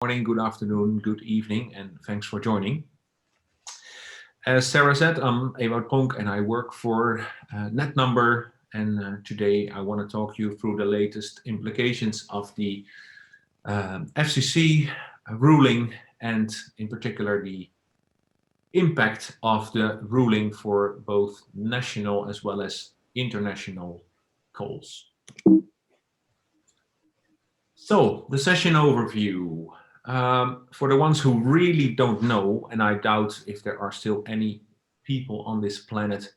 Morning, good afternoon, good evening, and thanks for joining. As Sarah said, I'm Ewout Pronk and I work for NetNumber, and today I want to talk you through the latest implications of the FCC ruling, and in particular the impact of the ruling for both national as well as international calls. So, the session overview. For the ones who really don't know, and I doubt if there are still any people on this planet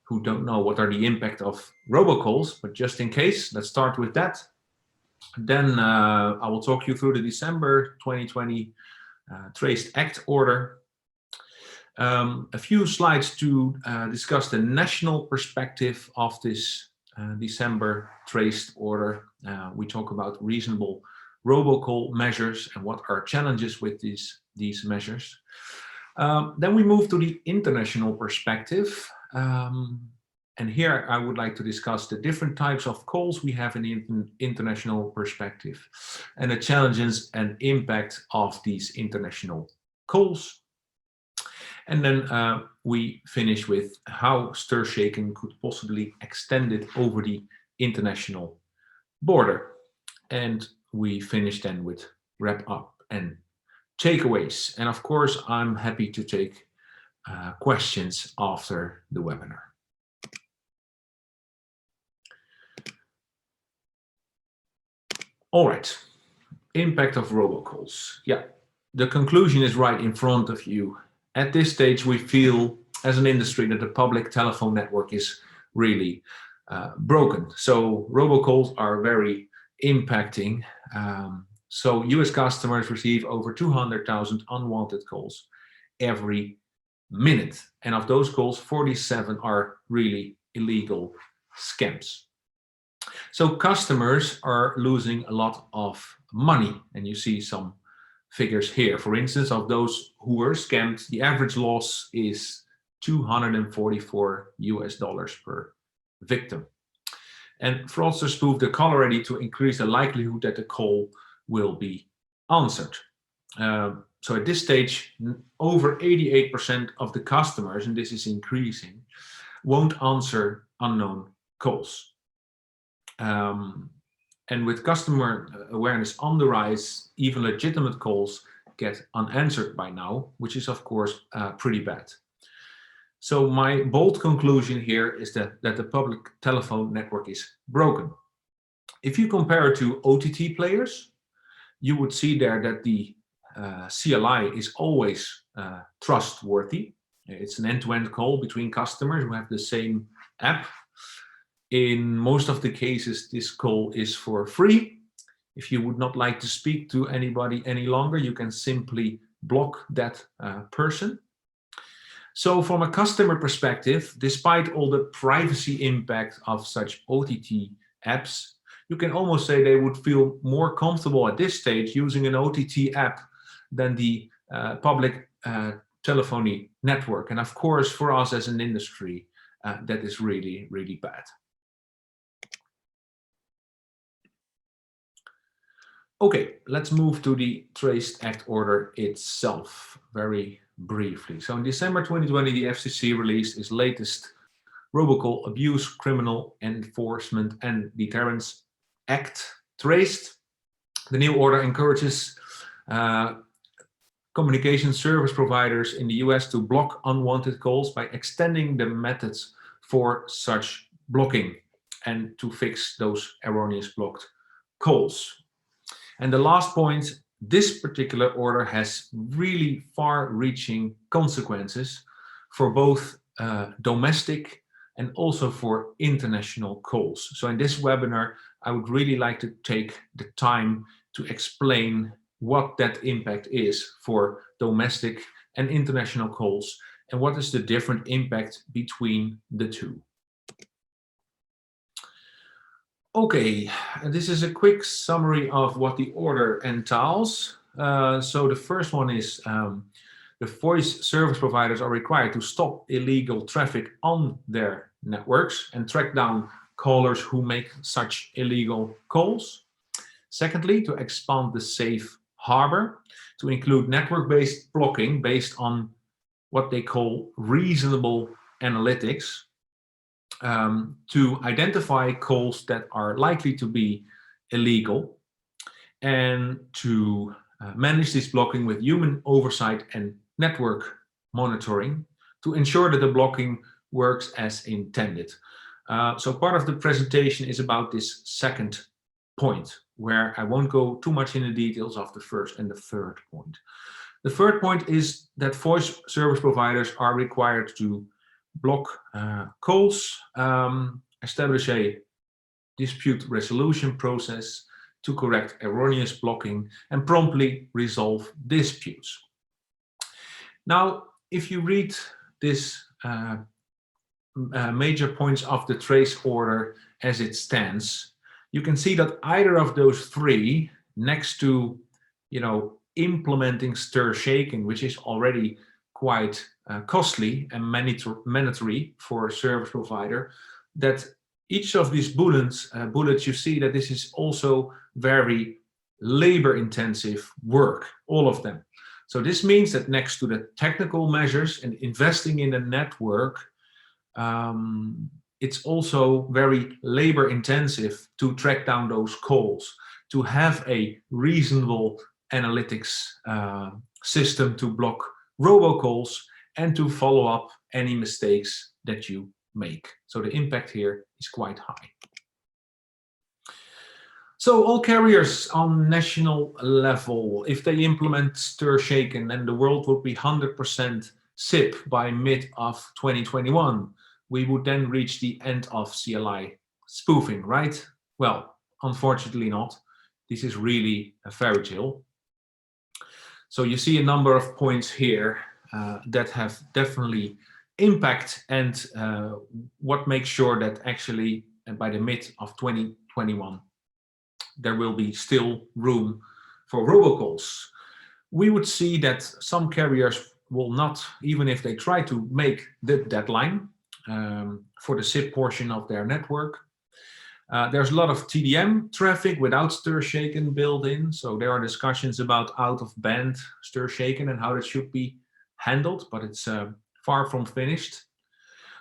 who don't know what are the impact of robocalls, but just in case, let's start with that. Then I will talk you through the December 2020 Traced Act order. A few slides to discuss the national perspective of this December traced order. We talk about reasonable robocall measures and what are challenges with these measures. Then we move to the international perspective. And here I would like to discuss the different types of calls we have in the international perspective and the challenges and impact of these international calls. And then we finish with how STIRSHAKEN could possibly extend it over the international border. And we finish then with wrap up and takeaways. And of course, I'm happy to take questions after the webinar. All right, impact of robocalls. Yeah, the conclusion is right in front of you. At this stage, we feel as an industry that the public telephone network is really broken. So robocalls are very impacting. So US customers receive over 200,000 unwanted calls every minute. And of those calls, 47 are really illegal scams. So customers are losing a lot of money. And you see some figures here. For instance, of those who were scammed, the average loss is $244 per victim. And fraudsters spoof the caller ID to increase the likelihood that the call will be answered. So at this stage, over 88% of the customers, and this is increasing, won't answer unknown calls. And with customer awareness on the rise, even legitimate calls get unanswered by now, which is of course pretty bad. So my bold conclusion here is that the public telephone network is broken. If you compare it to OTT players, you would see there that the CLI is always trustworthy. It's an end-to-end call between customers who have the same app. In most of the cases, this call is for free. If you would not like to speak to anybody any longer, you can simply block that person. So from a customer perspective, despite all the privacy impact of such OTT apps, you can almost say they would feel more comfortable at this stage using an OTT app than the public telephony network. And of course, for us as an industry, that is really, really bad. Okay, let's move to the Traced Act order itself very briefly. So in December 2020, the FCC released its latest Robocall Abuse, Criminal Enforcement and Deterrence Act, Traced. The new order encourages communication service providers in the US to block unwanted calls by extending the methods for such blocking and to fix those erroneous blocked calls. And the last point, this particular order has really far-reaching consequences for both domestic and also for international calls. So in this webinar, I would really like to take the time to explain what that impact is for domestic and international calls and what is the different impact between the two. Okay, this is a quick summary of what the order entails. So the first one is the voice service providers are required to stop illegal traffic on their networks and track down callers who make such illegal calls. Secondly, to expand the safe harbor to include network-based blocking based on what they call reasonable analytics, to identify calls that are likely to be illegal, and to manage this blocking with human oversight and network monitoring to ensure that the blocking works as intended. So part of the presentation is about this second point, where I won't go too much into details of the first and the third point. The third point is that voice service providers are required to block calls, establish a dispute resolution process to correct erroneous blocking, and promptly resolve disputes. Now, if you read this major points of the trace order as it stands, you can see that either of those three, next to, implementing STIRSHAKEN, which is already quite costly and mandatory for a service provider, that each of these bullets, you see that this is also very labor-intensive work, all of them. So this means that next to the technical measures and investing in a network, it's also very labor-intensive to track down those calls, to have a reasonable analytics system to block robocalls, and to follow up any mistakes that you make. So the impact here is quite high. So all carriers on national level, if they implement STIRSHAKEN, then the world would be 100% SIP by mid of 2021. We would then reach the end of CLI spoofing, right? Well, unfortunately not. This is really a fairy tale. So you see a number of points here that have definitely impact, and what makes sure that actually by the mid of 2021 there will be still room for robocalls. We would see that some carriers will not, even if they try to make the deadline for the SIP portion of their network. There's a lot of TDM traffic without STIRSHAKEN built in, so there are discussions about out-of-band STIRSHAKEN and how that should be handled, but it's far from finished.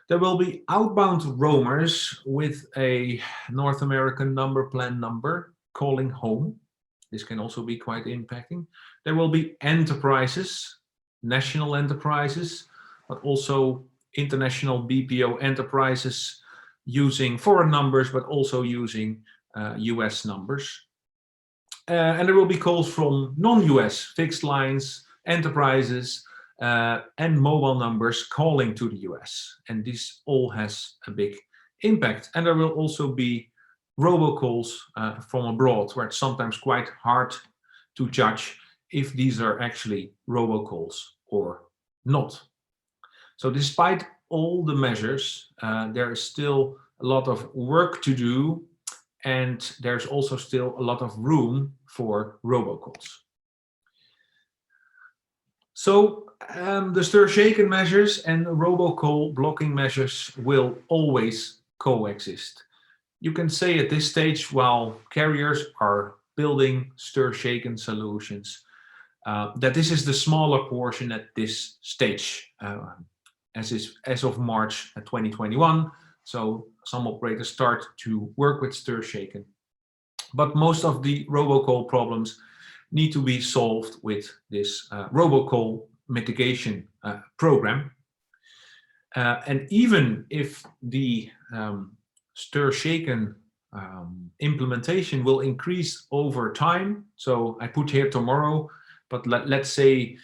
There will be outbound roamers with a North American number plan number calling home. This can also be quite impacting. There will be enterprises, national enterprises, but also international BPO enterprises using foreign numbers, but also using US numbers. And there will be calls from non-US fixed lines, enterprises, and mobile numbers calling to the US. And this all has a big impact. And there will also be robocalls from abroad, where it's sometimes quite hard to judge if these are actually robocalls or not. So despite all the measures, there is still a lot of work to do, and there's also still a lot of room for robocalls. So the STIRSHAKEN measures and robocall blocking measures will always coexist. You can say at this stage, while carriers are building STIRSHAKEN solutions, that this is the smaller portion at this stage, as of March 2021. So some operators start to work with STIRSHAKEN. But most of the robocall problems need to be solved with this robocall mitigation program. And even if the STIRSHAKEN implementation will increase over time, so I put here tomorrow, but let's say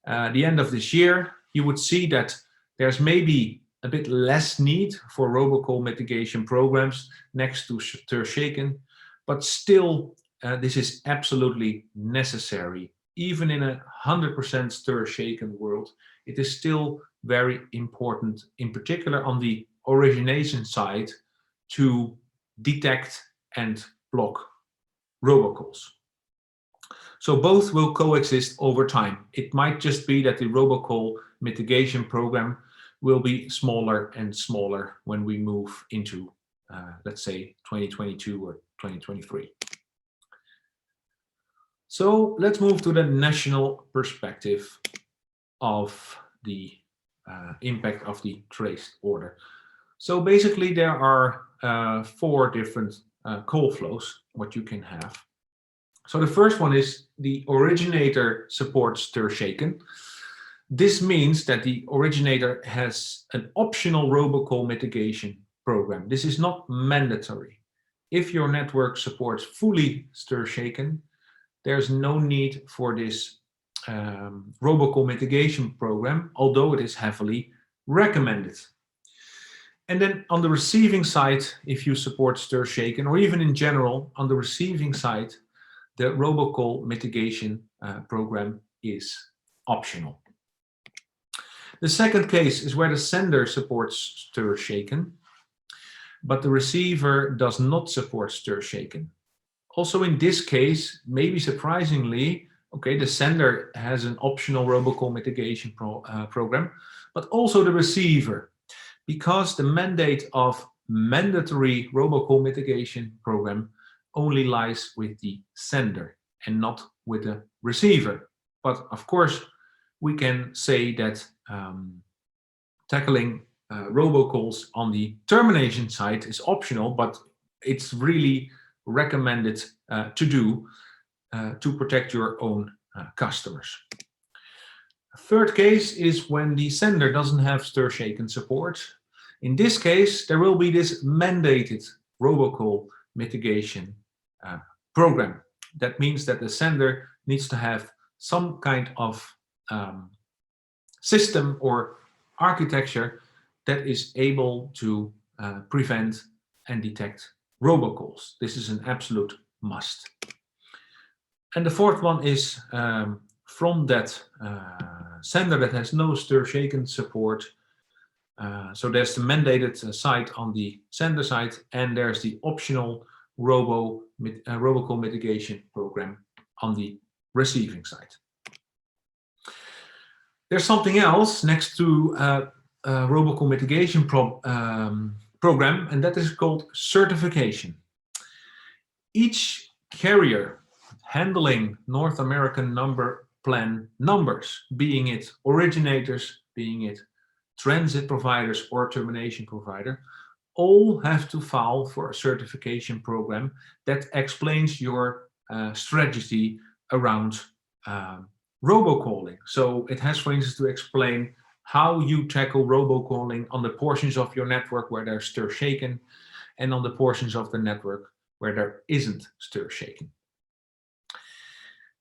the end of this year, you would see that there's maybe a bit less need for robocall mitigation programs next to STIRSHAKEN, but still this is absolutely necessary. Even in a 100% STIRSHAKEN world, it is still very important, in particular on the origination side, to detect and block robocalls. So both will coexist over time. It might just be that the robocall mitigation program will be smaller and smaller when we move into, let's say, 2022 or 2023. So let's move to the national perspective of the impact of the traced order. So basically there are 4 different call flows, what you can have. So the first one is the originator supports STIRSHAKEN. This means that the originator has an optional robocall mitigation program. This is not mandatory. If your network supports fully STIRSHAKEN, there's no need for this robocall mitigation program, although it is heavily recommended. And then on the receiving side, if you support STIRSHAKEN, or even in general, on the receiving side, the robocall mitigation program is optional. The second case is where the sender supports STIRSHAKEN, but the receiver does not support STIRSHAKEN. Also in this case, maybe surprisingly, okay, the sender has an optional robocall mitigation program, but also the receiver, because the mandate of mandatory robocall mitigation program only lies with the sender and not with the receiver. But of course, we can say that tackling robocalls on the termination side is optional, but it's really recommended to do to protect your own customers. Third case is when the sender doesn't have STIRSHAKEN support. In this case, there will be this mandated robocall mitigation program. That means that the sender needs to have some kind of system or architecture that is able to prevent and detect robocalls. This is an absolute must. And the fourth one is from that sender that has no STIRSHAKEN support. So there's the mandated side on the sender side, and there's the optional robocall mitigation program on the receiving side. There's something else next to robocall mitigation program, and that is called certification. Each carrier handling North American number plan numbers, being it originators, being it transit providers or termination provider, all have to file for a certification program that explains your strategy around robocalling. So it has, for instance, to explain how you tackle robocalling on the portions of your network where there's STIRSHAKEN and on the portions of the network where there isn't STIRSHAKEN.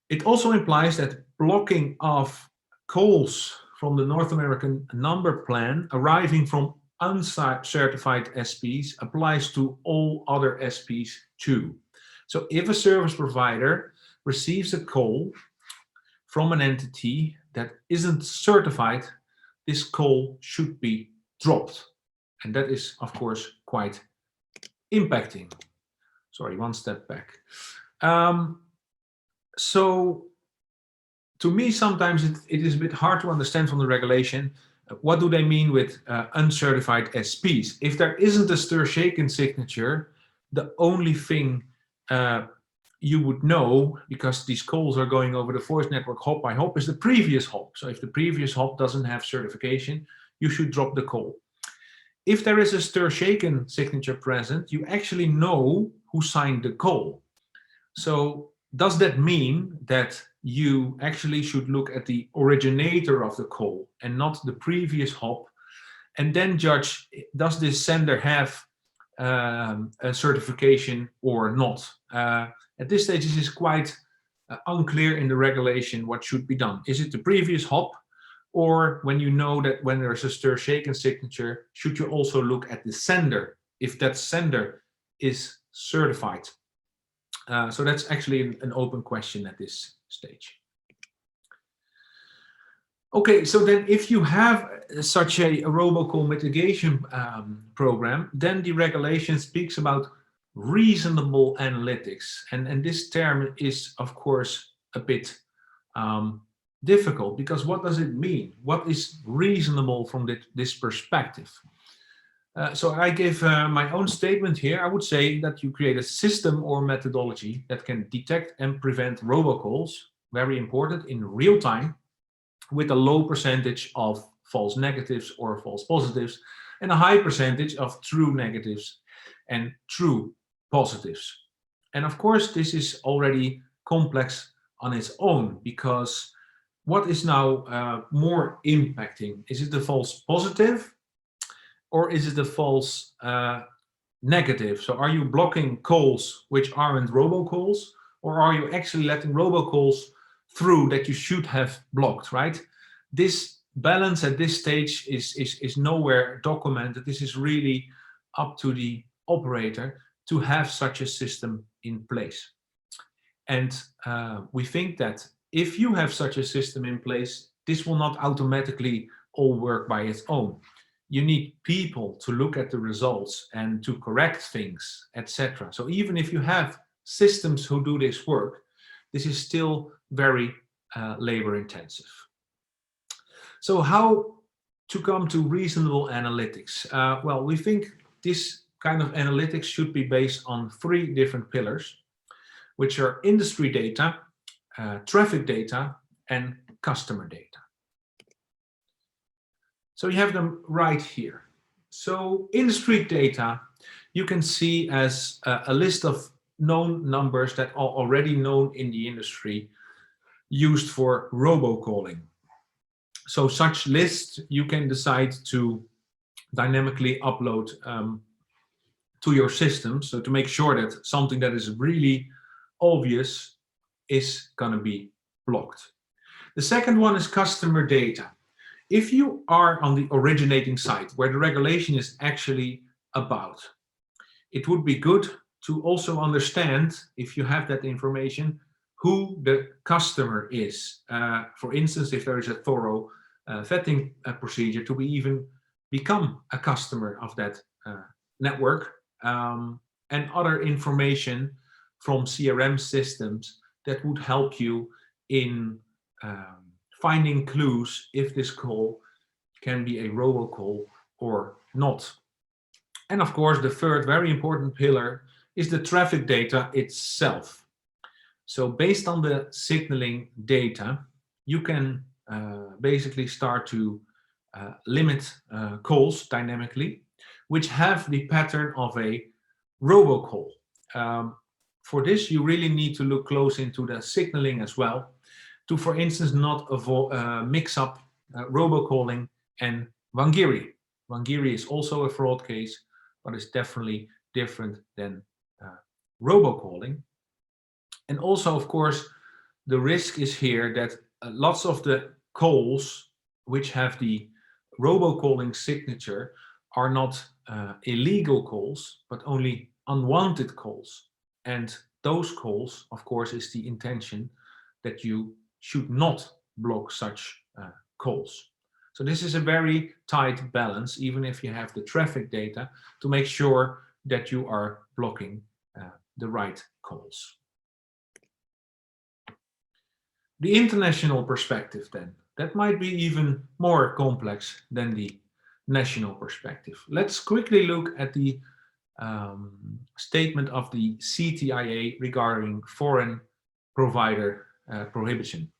It also implies that blocking of calls from the North American number plan arriving from uncertified SPs applies to all other SPs too. So if a service provider receives a call from an entity that isn't certified, this call should be dropped. And that is, of course, quite impacting. Sorry, one step back. So to me, sometimes it is a bit hard to understand from the regulation. What do they mean with uncertified SPs? If there isn't a STIRSHAKEN signature, the only thing you would know, because these calls are going over the voice network hop by hop, is the previous hop. So if the previous hop doesn't have certification, you should drop the call. If there is a STIRSHAKEN signature present, you actually know who signed the call. So does that mean that you actually should look at the originator of the call and not the previous hop, and then judge, does this sender have a certification or not? At this stage, this is quite unclear in the regulation what should be done. Is it the previous hop, or when you know that when there's a STIRSHAKEN signature, should you also look at the sender, if that sender is certified? So that's actually an open question at this stage. Okay, so then if you have such a robocall mitigation program, then the regulation speaks about reasonable analytics. And this term is, of course, a bit difficult, because what does it mean? What is reasonable from this perspective? So I give my own statement here. I would say that you create a system or methodology that can detect and prevent robocalls, very important, in real time, with a low percentage of false negatives or false positives, and a high percentage of true negatives and true positives. And of course, this is already complex on its own, because what is now more impacting? Is it the false positive, or is it the false negative? So are you blocking calls which aren't robocalls, or are you actually letting robocalls through that you should have blocked, right? This balance at this stage is nowhere documented. This is really up to the operator to have such a system in place. And we think that if you have such a system in place, this will not automatically all work by its own. You need people to look at the results and to correct things, etc. So even if you have systems who do this work, this is still very labor intensive. So how to come to reasonable analytics? Well, we think this kind of analytics should be based on 3 different pillars, which are industry data, traffic data, and customer data. So you have them right here. So industry data, you can see as a list of known numbers that are already known in the industry, used for robocalling. So such lists you can decide to dynamically upload to your system, so to make sure that something that is really obvious is going to be blocked. The second one is customer data. If you are on the originating site where the regulation is actually about, it would be good to also understand, if you have that information, who the customer is. For instance, if there is a thorough vetting procedure to even become a customer of that network, and other information from CRM systems that would help you in finding clues if this call can be a robocall or not. And of course, the third very important pillar is the traffic data itself. So based on the signaling data, you can basically start to limit calls dynamically, which have the pattern of a robocall. For this, you really need to look close into the signaling as well, to, for instance, not mix up robocalling and Wangiri. Wangiri is also a fraud case, but it's definitely different than robocalling. And also, of course, the risk is here that lots of the calls which have the robocalling signature are not illegal calls, but only unwanted calls. And those calls, of course, is the intention that you should not block such calls. So this is a very tight balance, even if you have the traffic data, to make sure that you are blocking the right calls. The international perspective then, that might be even more complex than the national perspective. Let's quickly look at the statement of the CTIA regarding foreign provider prohibition.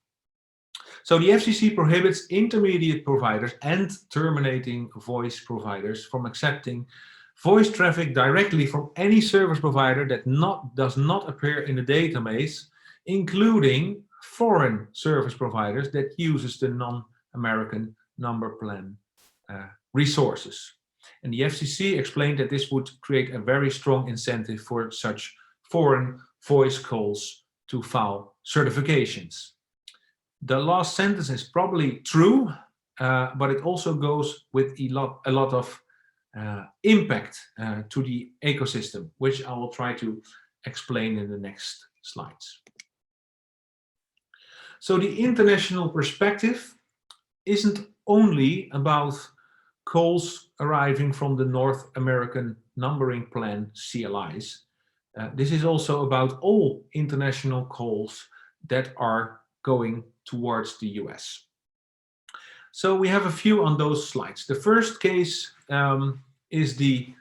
So the FCC prohibits intermediate providers and terminating voice providers from accepting voice traffic directly from any service provider that does not appear in the database, including foreign service providers that uses the non-American number plan resources. And the FCC explained that this would create a very strong incentive for such foreign voice calls to file certifications. The last sentence is probably true, but it also goes with a lot of impact to the ecosystem, which I will try to explain in the next slides. So the international perspective isn't only about calls arriving from the North American Numbering Plan CLIs. This is also about all international calls that are going towards the US. So we have a few on those slides. The first case is the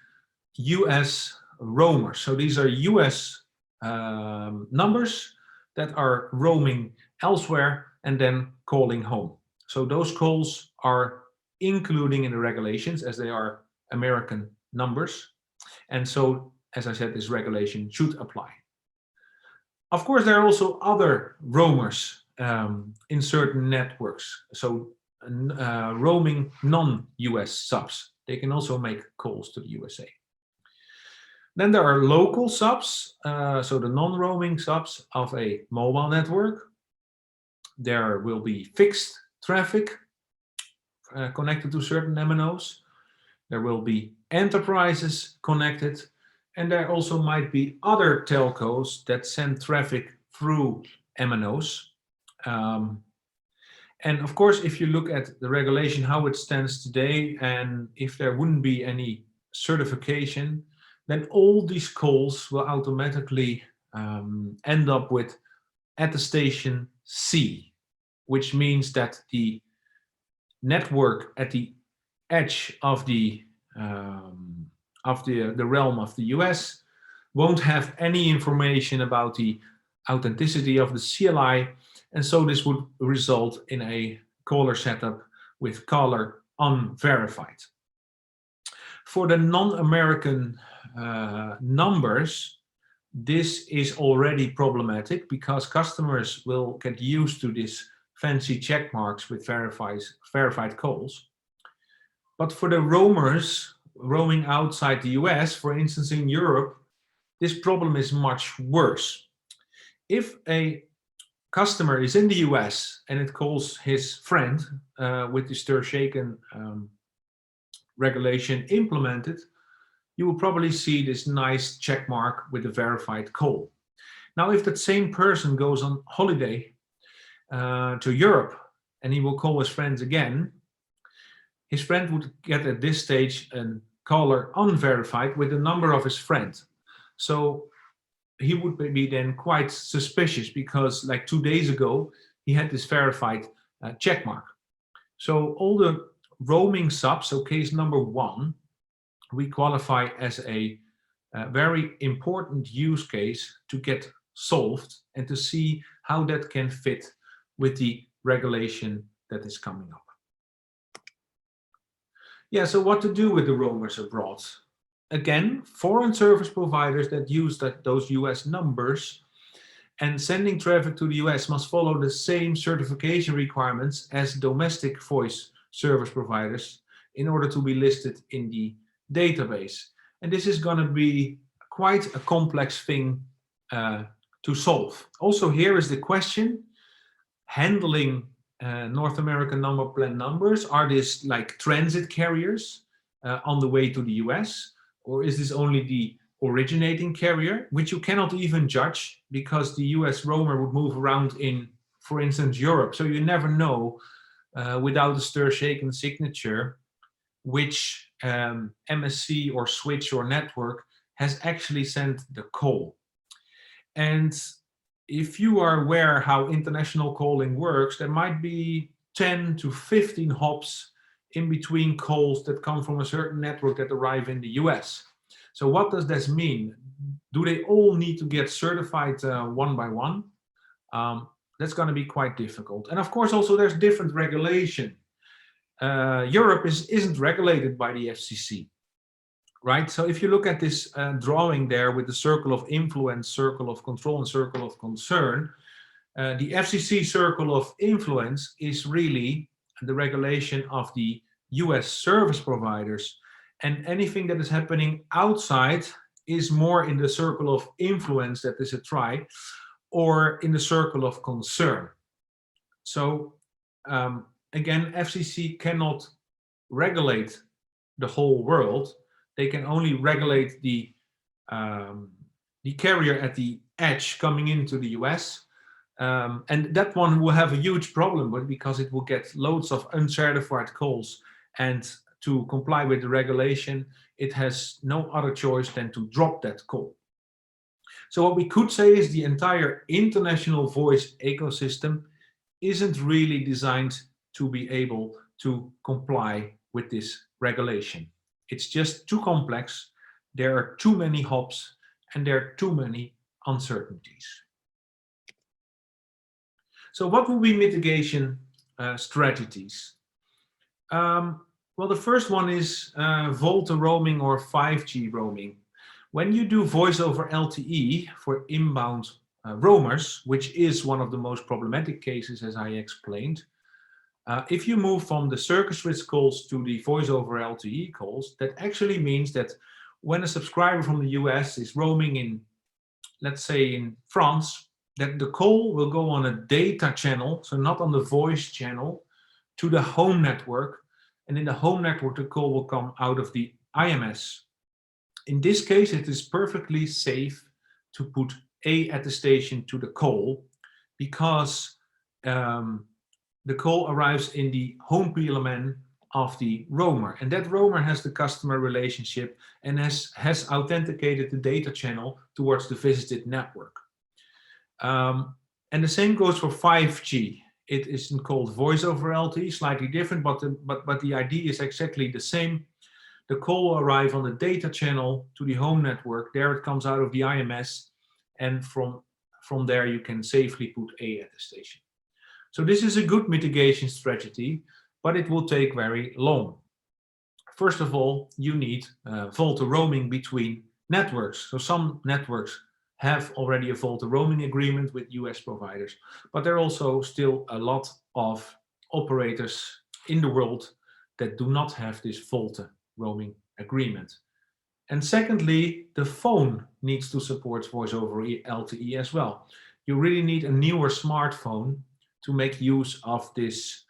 US roamers. So these are US numbers that are roaming elsewhere and then calling home. So those calls are including in the regulations as they are American numbers. And so, as I said, this regulation should apply. Of course, there are also other roamers in certain networks. So roaming non-US subs, they can also make calls to the USA. Then there are local subs, so the non-roaming subs of a mobile network. There will be fixed traffic connected to certain MNOs. There will be enterprises connected, and there also might be other telcos that send traffic through MNOs. And of course, if you look at the regulation, how it stands today, and if there wouldn't be any certification, then all these calls will automatically end up with attestation C, which means that the network at the edge of the realm of the US won't have any information about the authenticity of the CLI, and so this would result in a caller setup with caller unverified. For the non-American numbers, this is already problematic because customers will get used to this fancy check marks with verified calls. But for the roamers roaming outside the US, for instance in Europe, this problem is much worse. If a customer is in the US and it calls his friend with the STIRSHAKEN regulation implemented, you will probably see this nice check mark with a verified call. Now, if that same person goes on holiday to Europe and he will call his friends again, his friend would get at this stage a caller unverified with the number of his friend. So he would be then quite suspicious because like 2 days ago, he had this verified check mark. So all the roaming subs, so case number 1, we qualify as a very important use case to get solved and to see how that can fit with the regulation that is coming up. Yeah, so what to do with the roamers abroad? Again, foreign service providers that use those US numbers and sending traffic to the US must follow the same certification requirements as domestic voice service providers in order to be listed in the database. And this is going to be quite a complex thing to solve. Also, here is the question, handling North American number plan numbers, are these like transit carriers on the way to the US? Or is this only the originating carrier, which you cannot even judge because the US roamer would move around in, for instance, Europe. So you never know without a STIRSHAKEN signature which MSC or switch or network has actually sent the call. And if you are aware how international calling works, there might be 10 to 15 hops in between calls that come from a certain network that arrive in the US. So what does this mean? Do they all need to get certified one by one? That's going to be quite difficult. And of course, also there's different regulation. Europe isn't regulated by the FCC, right? So if you look at this drawing there with the circle of influence, circle of control, and circle of concern, the FCC circle of influence is really the regulation of the US service providers, and anything that is happening outside is more in the circle of influence, that is a try, or in the circle of concern. So again, FCC cannot regulate the whole world. They can only regulate the carrier at the edge coming into the US. And that one will have a huge problem with, because it will get loads of uncertified calls, and to comply with the regulation, it has no other choice than to drop that call. So what we could say is the entire international voice ecosystem isn't really designed to be able to comply with this regulation. It's just too complex. There are too many hops and there are too many uncertainties. So what will be mitigation strategies? Well, the first one is Volta roaming or 5G roaming. When you do voice over LTE for inbound roamers, which is one of the most problematic cases, as I explained, if you move from the circuit switch calls to the voice over LTE calls, that actually means that when a subscriber from the US is roaming in, let's say in France, that the call will go on a data channel, so not on the voice channel, to the home network. And in the home network, the call will come out of the IMS. In this case, it is perfectly safe to put A attestation to the call because the call arrives in the home PLMN of the roamer. And that roamer has the customer relationship and has authenticated the data channel towards the visited network. And the same goes for 5G. It isn't called voice over LTE, slightly different, but the idea is exactly the same. The call will arrive on the data channel to the home network. There it comes out of the IMS, and from there you can safely put A attestation. So this is a good mitigation strategy, but it will take very long. First of all, you need Volta roaming between networks. So some networks have already a Volta roaming agreement with US providers, but there are also still a lot of operators in the world that do not have this Volta roaming agreement. And secondly, the phone needs to support voice over LTE as well. You really need a newer smartphone to make use of this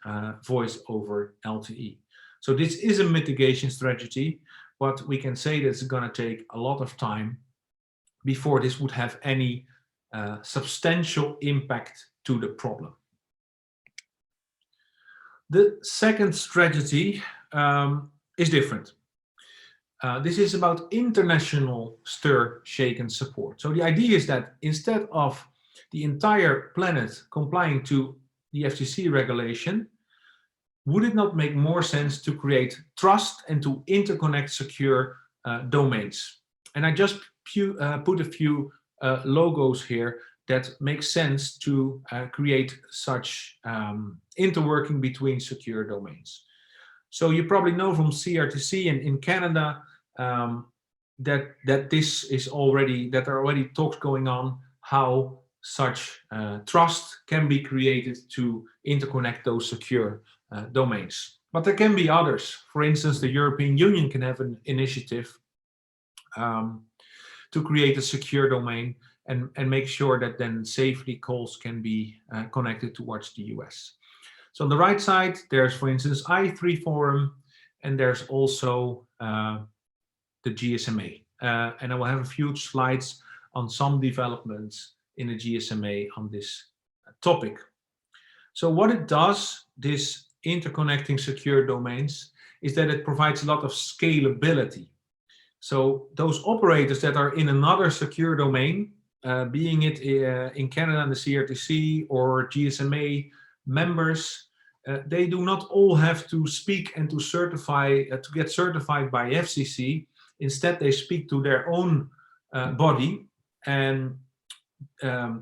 voice over LTE. So this is a mitigation strategy, but we can say that it's going to take a lot of time before this would have any substantial impact to the problem. The second strategy is different. This is about international STIRSHAKEN support. So the idea is that instead of the entire planet complying to the FCC regulation, would it not make more sense to create trust and to interconnect secure domains? And I just put a few logos here that make sense to create such interworking between secure domains. So you probably know from CRTC and in Canada that this is already, that there are already talks going on how such trust can be created to interconnect those secure domains. But there can be others. For instance, the European Union can have an initiative to create a secure domain and make sure that then safely calls can be connected towards the US. So on the right side, there's, for instance, I3 Forum, and there's also the GSMA. And I will have a few slides on some developments in the GSMA on this topic. So what it does, this interconnecting secure domains, is that it provides a lot of scalability. So those operators that are in another secure domain, being it in Canada and the CRTC or GSMA members, they do not all have to speak and to certify, to get certified by FCC. Instead, they speak to their own body, and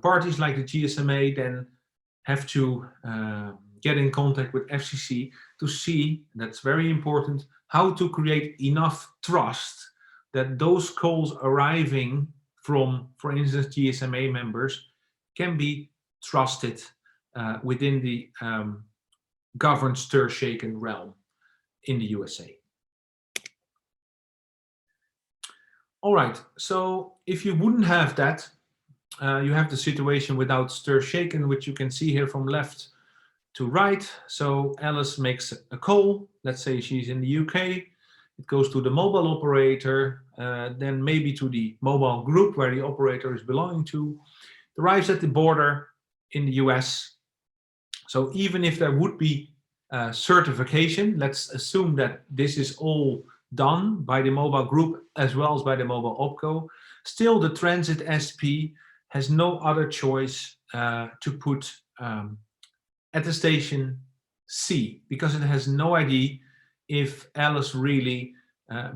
parties like the GSMA then have to get in contact with FCC to see, that's very important, how to create enough trust that those calls arriving from, for instance, GSMA members can be trusted within the governed STIRSHAKEN realm in the USA. All right, so if you wouldn't have that, you have the situation without STIRSHAKEN, which you can see here from left to right. So Alice makes a call, let's say she's in the UK, it goes to the mobile operator, then maybe to the mobile group where the operator is belonging to, it arrives at the border in the US. So even if there would be certification, let's assume that this is all done by the mobile group as well as by the mobile opco, still the transit SP has no other choice to put attestation C, because it has no idea if Alice really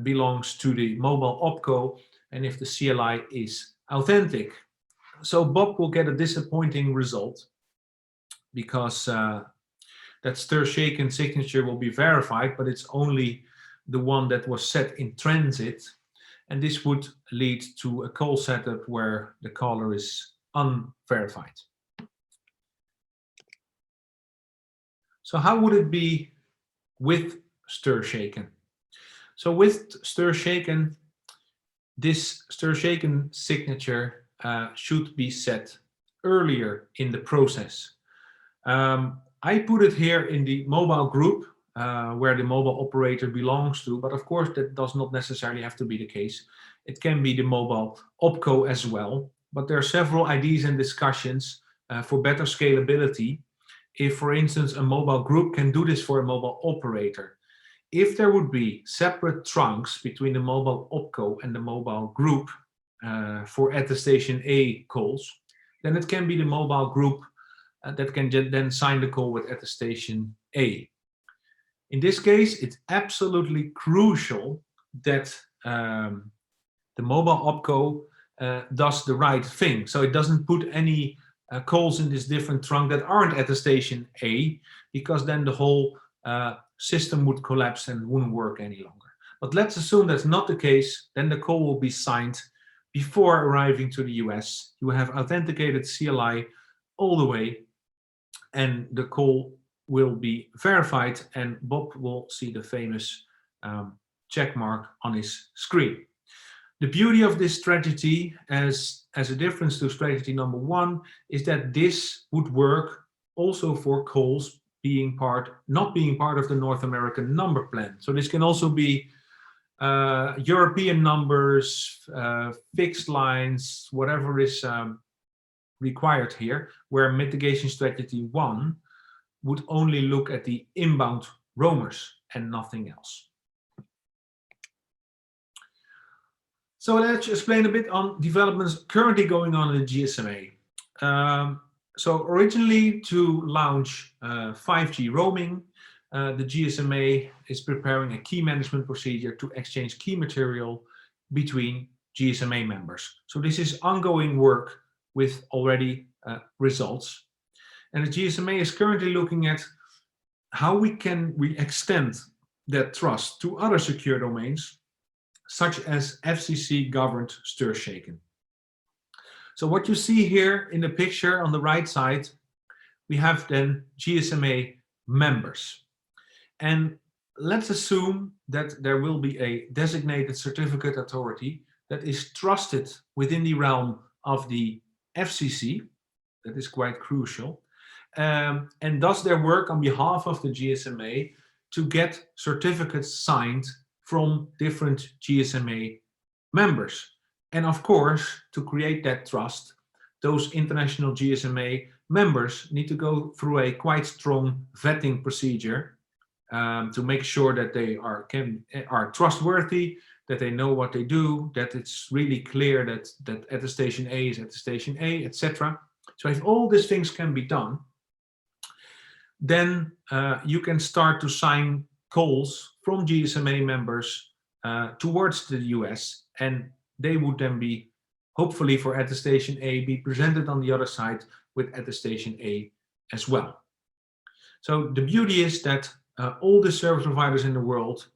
belongs to the mobile opco and if the CLI is authentic. So Bob will get a disappointing result because that STIRSHAKEN signature will be verified, but it's only the one that was set in transit. And this would lead to a call setup where the caller is unverified. So how would it be with STIRSHAKEN? So with STIRSHAKEN, this STIRSHAKEN signature should be set earlier in the process. I put it here in the mobile group where the mobile operator belongs to, but of course that does not necessarily have to be the case. It can be the mobile opco as well, but there are several ideas and discussions for better scalability. If, for instance, a mobile group can do this for a mobile operator. If there would be separate trunks between the mobile opco and the mobile group for attestation A calls, then it can be the mobile group that can then sign the call with attestation A. In this case, it's absolutely crucial that the mobile opco does the right thing. So it doesn't put any calls in this different trunk that aren't attestation A, because then the whole system would collapse and wouldn't work any longer. But let's assume that's not the case. Then the call will be signed before arriving to the US. You have authenticated CLI all the way, and the call will be verified, and Bob will see the famous check mark on his screen. The beauty of this strategy, as a difference to strategy number 1, is that this would work also for calls not being part of the North American number plan. So this can also be European numbers, fixed lines, whatever is required here, where mitigation strategy 1 would only look at the inbound roamers and nothing else. So let's explain a bit on developments currently going on in the GSMA. So originally, to launch 5G roaming, the GSMA is preparing a key management procedure to exchange key material between GSMA members. So this is ongoing work with already results. And the GSMA is currently looking at how we extend that trust to other secure domains, such as FCC governed STIRSHAKEN. So what you see here in the picture on the right side, we have then GSMA members. And let's assume that there will be a designated certificate authority that is trusted within the realm of the FCC. That is quite crucial. And does their work on behalf of the GSMA to get certificates signed from different GSMA members. And of course, to create that trust, those international GSMA members need to go through a quite strong vetting procedure to make sure that they are trustworthy, that they know what they do, that it's really clear that attestation A is attestation A, etc. So if all these things can be done, then you can start to sign calls from GSMA members towards the US, and they would then be, hopefully for attestation A, be presented on the other side with attestation A as well. So the beauty is that all the service providers in the world,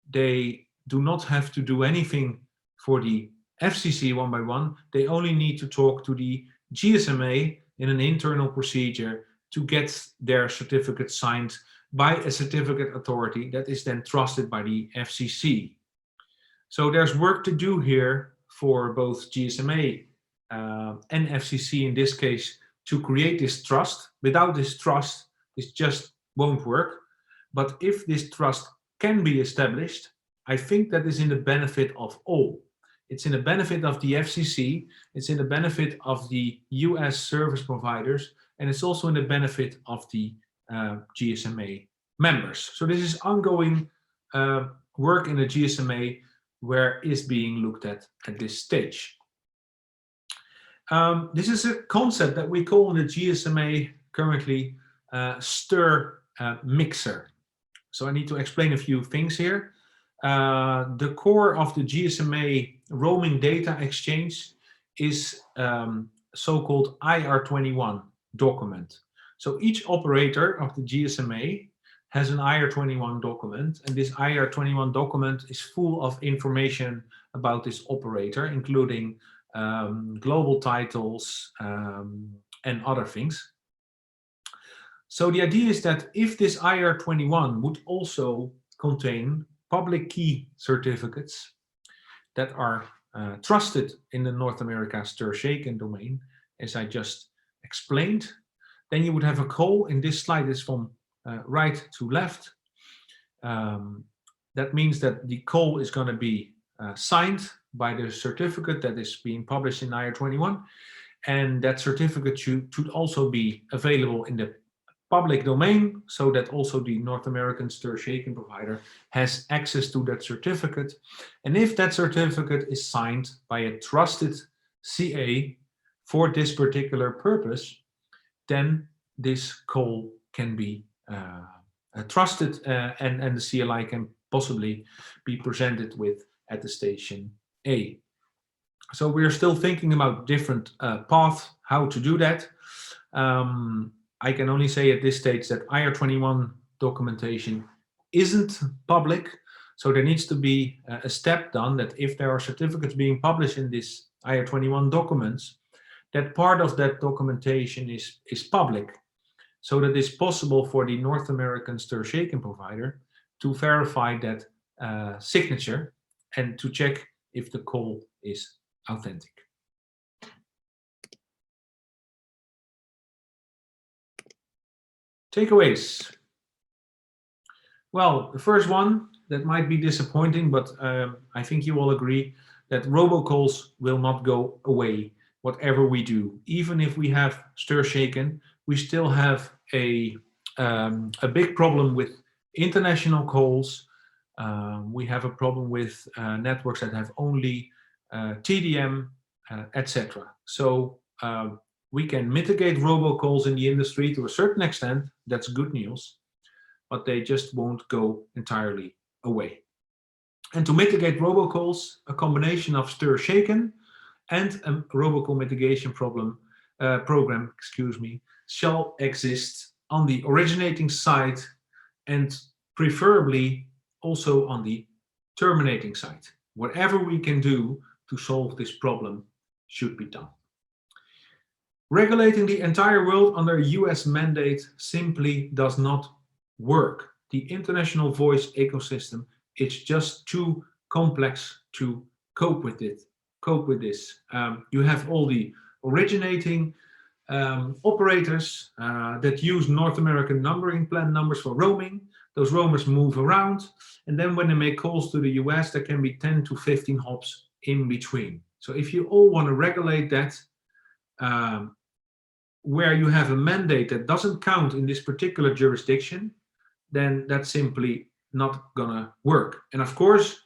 they do not have to do anything for the FCC one by one. They only need to talk to the GSMA in an internal procedure to get their certificate signed by a certificate authority that is then trusted by the FCC. So there's work to do here for both GSMA and FCC in this case to create this trust. Without this trust, this just won't work. But if this trust can be established, I think that is in the benefit of all. It's in the benefit of the FCC, it's in the benefit of the US service providers, and it's also in the benefit of the GSMA members. So this is ongoing work in the GSMA where is being looked at this stage. This is a concept that we call in the GSMA currently STIR mixer. So I need to explain a few things here. The core of the GSMA roaming data exchange is so-called IR21 document. So each operator of the GSMA has an IR21 document, and this IR21 document is full of information about this operator, including global titles and other things. So the idea is that if this IR21 would also contain public key certificates that are trusted in the North America STIRSHAKEN domain, as I just explained, then you would have a call. In this slide is from right to left. That means that the call is going to be signed by the certificate that is being published in IR21, and that certificate should also be available in the public domain, so that also the North American STIRSHAKEN provider has access to that certificate. And if that certificate is signed by a trusted CA for this particular purpose, then this call can be trusted and the CLI can possibly be presented with at the station A. So we're still thinking about different paths, how to do that. I can only say at this stage that IR21 documentation isn't public, so there needs to be a step done that if there are certificates being published in this IR21 documents, that part of that documentation is public, so that it's possible for the North American STIRSHAKEN provider to verify that signature and to check if the call is authentic. Takeaways. Well, the first one that might be disappointing, but I think you all agree that robocalls will not go away, whatever we do. Even if we have STIRSHAKEN, we still have a big problem with international calls. We have a problem with networks that have only TDM, etc. So we can mitigate robocalls in the industry to a certain extent. That's good news, but they just won't go entirely away. And to mitigate robocalls, a combination of STIRSHAKEN and a robocall mitigation program, shall exist on the originating side and preferably also on the terminating side. Whatever we can do to solve this problem should be done. Regulating the entire world under a US mandate simply does not work. The international voice ecosystem is just too complex to cope with this. You have all the originating operators that use North American numbering plan numbers for roaming. Those roamers move around, and then when they make calls to the US, there can be 10 to 15 hops in between. So if you all want to regulate that, where you have a mandate that doesn't count in this particular jurisdiction, then that's simply not gonna work. And of course,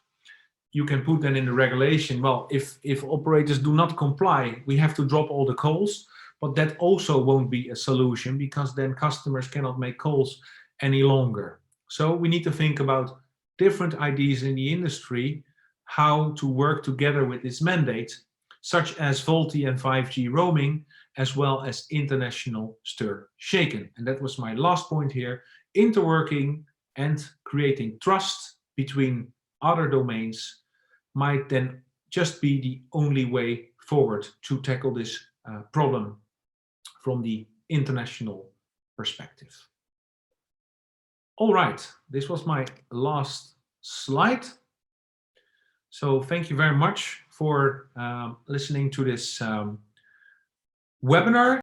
you can put that in the regulation. Well, if operators do not comply, we have to drop all the calls, but that also won't be a solution because then customers cannot make calls any longer. So we need to think about different ideas in the industry, how to work together with this mandate, such as VoLTE and 5G roaming, as well as international STIRSHAKEN. And that was my last point here. Interworking and creating trust between other domains might then just be the only way forward to tackle this problem from the international perspective. All right, this was my last slide. So thank you very much for listening to this webinar.